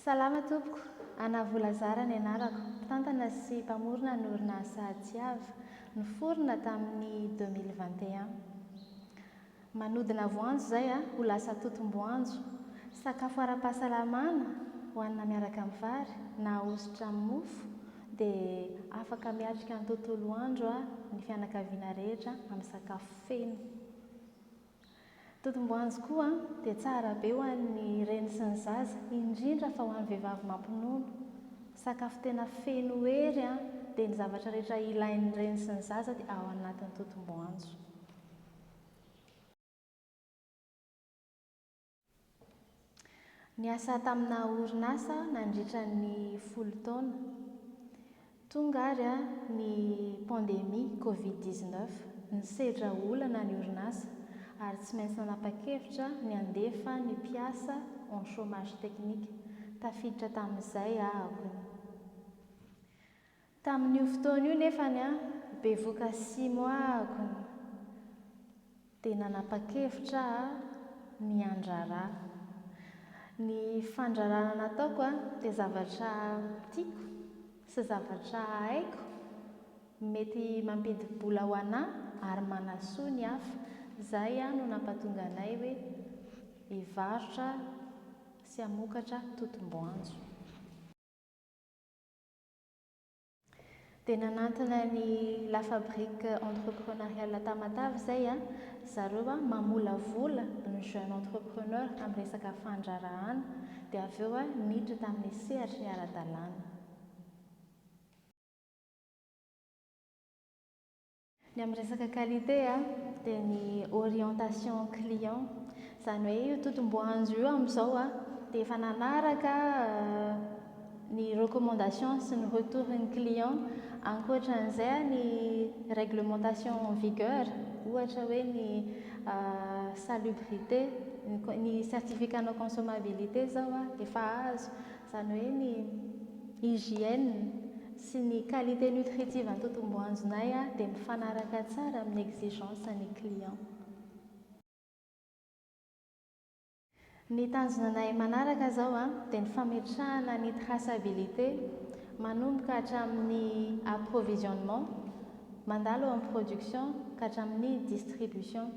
Salama tompoko, Ana Volazara ny anarako, mpitantana sy mpamorona ny orinasa Jiavy, niforona tamin'ny 2021. Manodina voanjo izay ho lasa totom-boanjo, sakafo ara-pahasalamana hohanina miaraka amin'ny vary na ahositra amin'ny mofo, dia afaka miatrika ny tontolo andro ny fianakaviana rehetra amin'ny sakafo feno. Totom-boanjo koa dia tsara be ho an'ny reny sy ny zaza, indrindra fa ho an'ny vehivavy mampinono. Sakafo tena feno hery dia ny zavatra rehetra ilain'ny reny sy ny zaza dia ao anatin'ny totom-boanjo. Niasa tamina orinasa nandritra ny 10 taona. Tonga ary ny pandémie Covid-19, nisedra olana ny orinasa ary tsy maintsy nanapa-kevitra ny andefa ny mpiasa en chômage technique. Tafiditra tamin'izay ahony. Tamin'io fotoana io nefany bevoka 6 mois ahony dia nanapa-kevitra ny andrarà. Ny fandrarana nataoko dia zavatra tiako sy zavatra haiko, mety mampidi-bola ho anahy ary manasoa ny hafa. Izay no nampatonga anay hoe hivarotra sy hamokatra totom-boanjo. Dia nanantona ny La Fabrique Entrepreneuriale Tamatave izay zareo mamolavola ny jeune entrepreneur amin'ny resaka fandrarahana, dia avy eo niditra tamin'ny sehatry ny ara-dalàna. Ny amin'ny resaka qualité dia ny orientation client, izany hoe io totom-boanjo io amin'izao dia efa nanaraka ny recommandation sy ny retourn'ny client, ankoatran'izay ny réglementation en vigueur, ohatra hoe ny salubrité, ny certificat de consommabilité zao efa azo, izany hoe ny hygiène sy ny qualité nutritive ny totom-boanjonay dia mifanaraka tsara amin'ny exigence ny client. Ny tanjonanay manaraka zao dia ny fametrahana ny traçabilité manomboka hatramin'ny approvisionnement, mandalo amin'ny production ka hatramin'ny distribution.